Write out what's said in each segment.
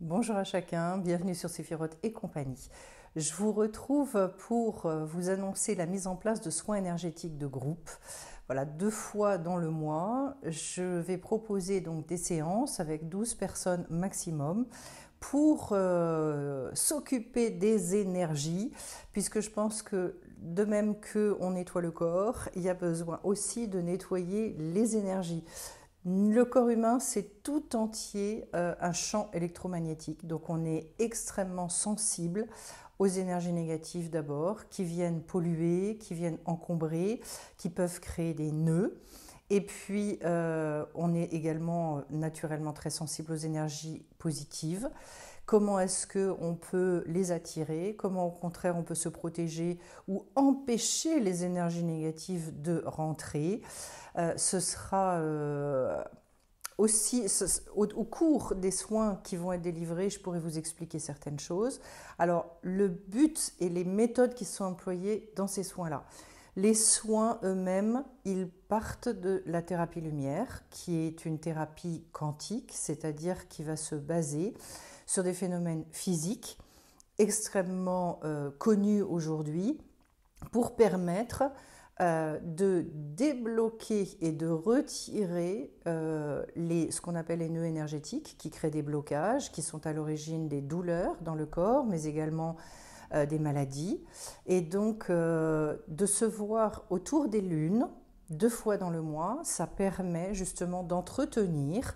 Bonjour à chacun, bienvenue sur Séphiroth et compagnie. Je vous retrouve pour vous annoncer la mise en place de soins énergétiques de groupe. Voilà, 2 fois dans le mois, je vais proposer donc des séances avec 12 personnes maximum pour s'occuper des énergies, puisque je pense que de même qu'on nettoie le corps, il y a besoin aussi de nettoyer les énergies. Le corps humain, c'est tout entier un champ électromagnétique. Donc on est extrêmement sensible aux énergies négatives d'abord, qui viennent polluer, qui viennent encombrer, qui peuvent créer des nœuds. Et puis on est également naturellement très sensible aux énergies positives. Comment est-ce qu'on peut les attirer? Comment au contraire on peut se protéger ou empêcher les énergies négatives de rentrer? Ce sera aussi au cours des soins qui vont être délivrés, je pourrais vous expliquer certaines choses. Alors, le but et les méthodes qui sont employées dans ces soins-là. Les soins eux-mêmes, ils partent de la thérapie lumière, qui est une thérapie quantique, c'est-à-dire qui va se baser sur des phénomènes physiques extrêmement connus aujourd'hui pour permettre de débloquer et de retirer ce qu'on appelle les nœuds énergétiques qui créent des blocages, qui sont à l'origine des douleurs dans le corps, mais également des maladies. Et donc, de se voir autour des lunes, 2 fois dans le mois, ça permet justement d'entretenir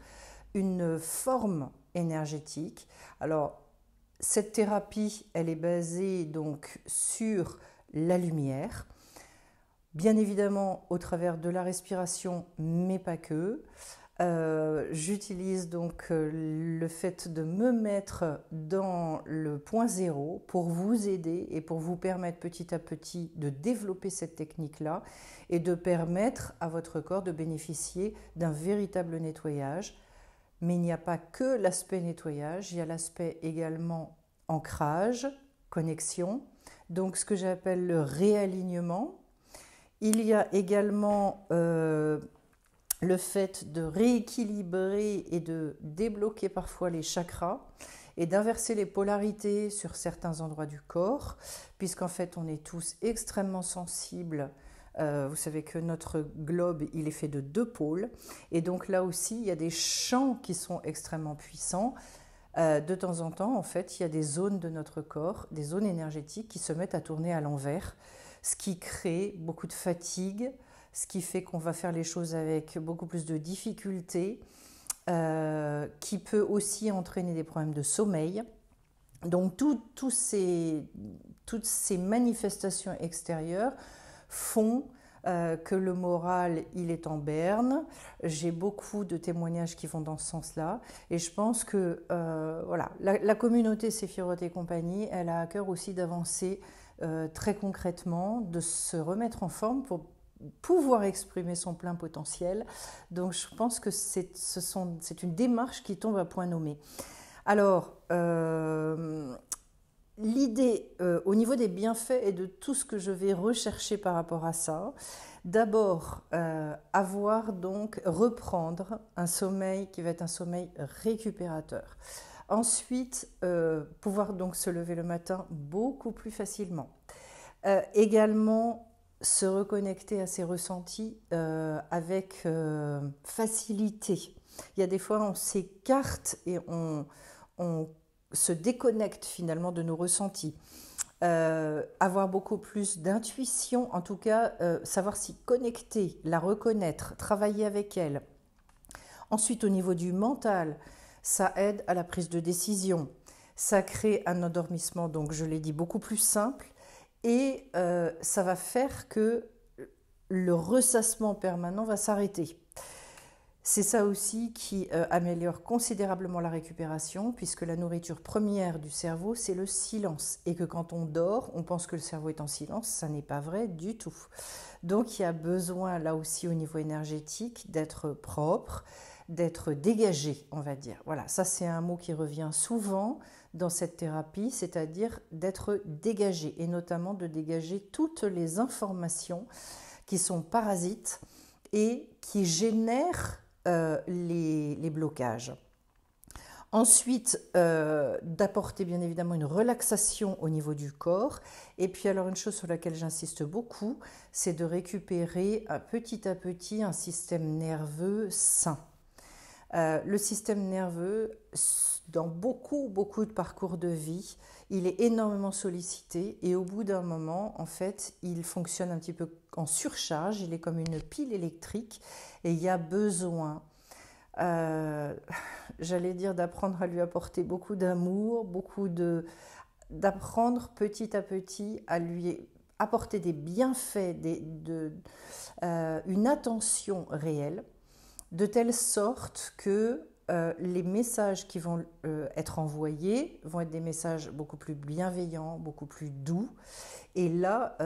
une forme énergétique. Alors, cette thérapie, elle est basée donc sur la lumière, bien évidemment au travers de la respiration, mais pas que. J'utilise donc le fait de me mettre dans le point zéro pour vous aider et pour vous permettre petit à petit de développer cette technique-là et de permettre à votre corps de bénéficier d'un véritable nettoyage. Mais il n'y a pas que l'aspect nettoyage, il y a l'aspect également ancrage, connexion, donc ce que j'appelle le réalignement. Il y a également le fait de rééquilibrer et de débloquer parfois les chakras et d'inverser les polarités sur certains endroits du corps, puisqu'en fait on est tous extrêmement sensibles. Vous savez que notre globe, il est fait de 2 pôles, et donc là aussi, il y a des champs qui sont extrêmement puissants. De temps en temps, en fait, il y a des zones de notre corps, des zones énergétiques qui se mettent à tourner à l'envers, ce qui crée beaucoup de fatigue, ce qui fait qu'on va faire les choses avec beaucoup plus de difficultés, qui peut aussi entraîner des problèmes de sommeil. Donc toutes ces manifestations extérieures font que le moral, il est en berne. J'ai beaucoup de témoignages qui vont dans ce sens-là. Et je pense que voilà, la communauté Séphiroth et compagnie, elle a à cœur aussi d'avancer très concrètement, de se remettre en forme pour pouvoir exprimer son plein potentiel. Donc je pense que c'est une démarche qui tombe à point nommé. Alors, l'idée au niveau des bienfaits et de tout ce que je vais rechercher par rapport à ça, d'abord reprendre un sommeil qui va être un sommeil récupérateur. Ensuite, pouvoir donc se lever le matin beaucoup plus facilement. Également, se reconnecter à ses ressentis avec facilité. Il y a des fois, on s'écarte et on se déconnecte finalement de nos ressentis. Avoir beaucoup plus d'intuition, en tout cas, savoir s'y connecter, la reconnaître, travailler avec elle. Ensuite, au niveau du mental, ça aide à la prise de décision. Ça crée un endormissement, donc je l'ai dit, beaucoup plus simple. Et ça va faire que le ressassement permanent va s'arrêter. C'est ça aussi qui améliore considérablement la récupération, puisque la nourriture première du cerveau, c'est le silence. Et que quand on dort, on pense que le cerveau est en silence, ça n'est pas vrai du tout. Donc il y a besoin, là aussi au niveau énergétique, d'être propre, d'être dégagé, on va dire. Voilà, ça c'est un mot qui revient souvent dans cette thérapie, c'est-à-dire d'être dégagé, et notamment de dégager toutes les informations qui sont parasites et qui génèrent les blocages. Ensuite, d'apporter bien évidemment une relaxation au niveau du corps. Et puis alors une chose sur laquelle j'insiste beaucoup, c'est de récupérer petit à petit un système nerveux sain. Le système nerveux, dans beaucoup de parcours de vie, il est énormément sollicité et au bout d'un moment, en fait, il fonctionne un petit peu en surcharge, il est comme une pile électrique et il y a besoin, j'allais dire, d'apprendre à lui apporter beaucoup d'amour, d'apprendre petit à petit à lui apporter des bienfaits, une attention réelle, de telle sorte que les messages qui vont être envoyés vont être des messages beaucoup plus bienveillants, beaucoup plus doux. Et là,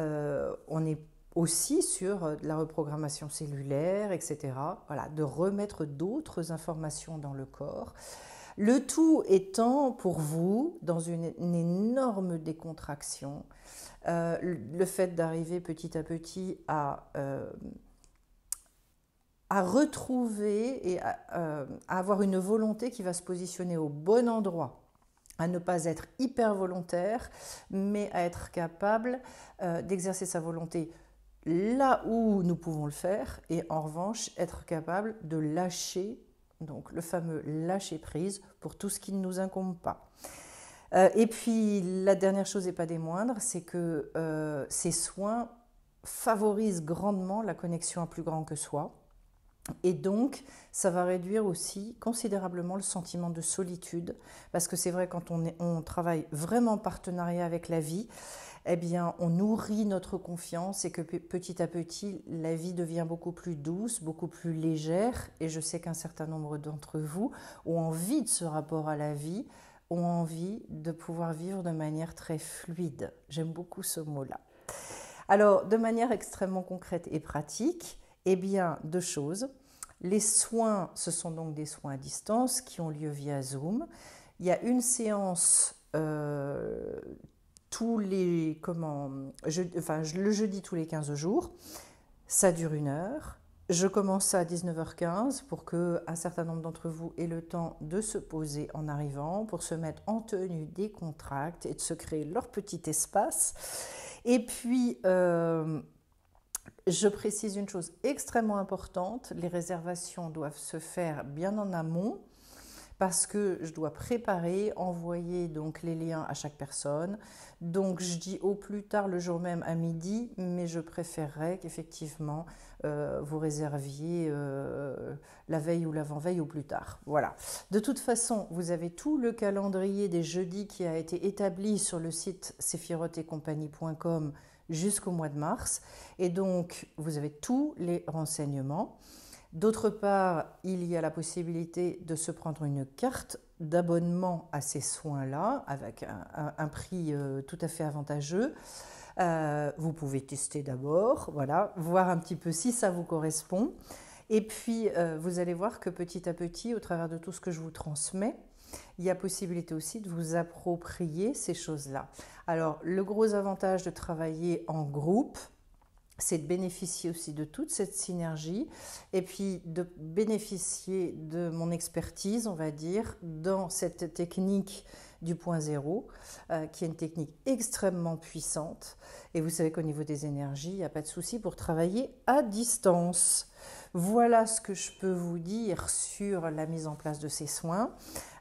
on est aussi sur la reprogrammation cellulaire, etc. Voilà, de remettre d'autres informations dans le corps. Le tout étant pour vous dans une énorme décontraction. Le fait d'arriver petit à petit à retrouver et à avoir une volonté qui va se positionner au bon endroit, à ne pas être hyper volontaire, mais à être capable d'exercer sa volonté là où nous pouvons le faire, et en revanche être capable de lâcher, donc le fameux lâcher prise pour tout ce qui ne nous incombe pas. Et puis la dernière chose et pas des moindres, c'est que ces soins favorisent grandement la connexion à plus grand que soi. Et donc, ça va réduire aussi considérablement le sentiment de solitude, parce que c'est vrai, quand on travaille vraiment en partenariat avec la vie, eh bien, on nourrit notre confiance et que petit à petit, la vie devient beaucoup plus douce, beaucoup plus légère. Et je sais qu'un certain nombre d'entre vous ont envie de ce rapport à la vie, ont envie de pouvoir vivre de manière très fluide. J'aime beaucoup ce mot-là. Alors, de manière extrêmement concrète et pratique, eh bien, deux choses. Les soins, ce sont donc des soins à distance qui ont lieu via Zoom. Il y a une séance le jeudi tous les 15 jours. Ça dure 1 heure. Je commence ça à 19h15 pour qu'un certain nombre d'entre vous aient le temps de se poser en arrivant, pour se mettre en tenue décontractée et de se créer leur petit espace. Et puis, je précise une chose extrêmement importante, les réservations doivent se faire bien en amont, parce que je dois préparer, envoyer donc les liens à chaque personne. Donc je dis au plus tard le jour même à midi, mais je préférerais qu'effectivement vous réserviez la veille ou l'avant-veille au plus tard. Voilà. De toute façon, vous avez tout le calendrier des jeudis qui a été établi sur le site sephirotetcompagnie.com jusqu'au mois de mars. Et donc, vous avez tous les renseignements. D'autre part, il y a la possibilité de se prendre une carte d'abonnement à ces soins-là, avec un prix tout à fait avantageux. Vous pouvez tester d'abord, voilà, voir un petit peu si ça vous correspond. Et puis, vous allez voir que petit à petit, au travers de tout ce que je vous transmets, il y a possibilité aussi de vous approprier ces choses-là. Alors, le gros avantage de travailler en groupe, c'est de bénéficier aussi de toute cette synergie et puis de bénéficier de mon expertise, on va dire, dans cette technique du point zéro, qui est une technique extrêmement puissante. Et vous savez qu'au niveau des énergies, il n'y a pas de souci pour travailler à distance. Voilà ce que je peux vous dire sur la mise en place de ces soins,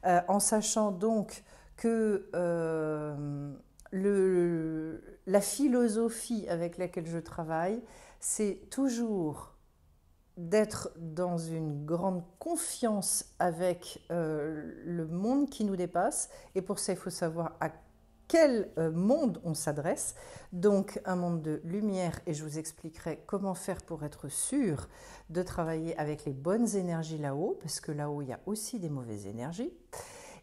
en sachant donc que la philosophie avec laquelle je travaille, c'est toujours d'être dans une grande confiance avec le monde qui nous dépasse. Et pour ça, il faut savoir à quel monde on s'adresse. Donc un monde de lumière, et je vous expliquerai comment faire pour être sûr de travailler avec les bonnes énergies là-haut, parce que là-haut, il y a aussi des mauvaises énergies.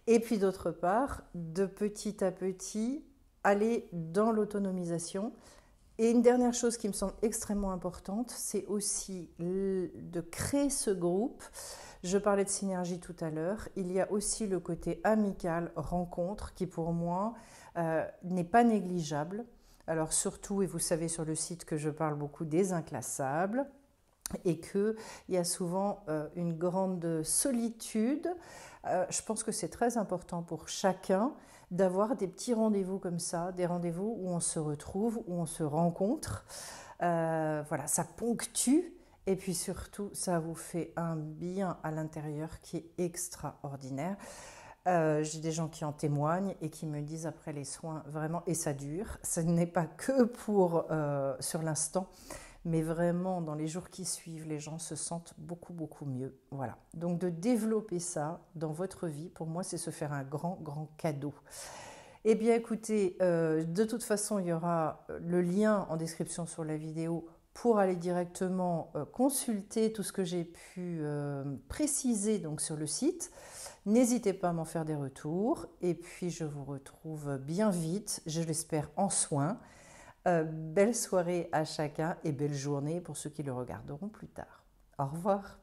Et puis d'autre part, de petit à petit, aller dans l'autonomisation. Et une dernière chose qui me semble extrêmement importante, c'est aussi de créer ce groupe. Je parlais de synergie tout à l'heure. Il y a aussi le côté amical, rencontre, qui pour moi n'est pas négligeable. Alors surtout, et vous savez sur le site que je parle beaucoup des inclassables, et qu'il y a souvent une grande solitude Je pense que c'est très important pour chacun d'avoir des petits rendez-vous comme ça, des rendez-vous où on se retrouve, où on se rencontre. Voilà, ça ponctue et puis surtout, ça vous fait un bien à l'intérieur qui est extraordinaire. J'ai des gens qui en témoignent et qui me disent après les soins, vraiment, et ça dure, ce n'est pas que pour sur l'instant, mais vraiment dans les jours qui suivent, les gens se sentent beaucoup, beaucoup mieux. Voilà. Donc de développer ça dans votre vie, pour moi, c'est se faire un grand, grand cadeau. Eh bien, écoutez, de toute façon, il y aura le lien en description sur la vidéo pour aller directement consulter tout ce que j'ai pu préciser donc, sur le site. N'hésitez pas à m'en faire des retours. Et puis, je vous retrouve bien vite, je l'espère, en soins. Belle soirée à chacun et belle journée pour ceux qui le regarderont plus tard. Au revoir.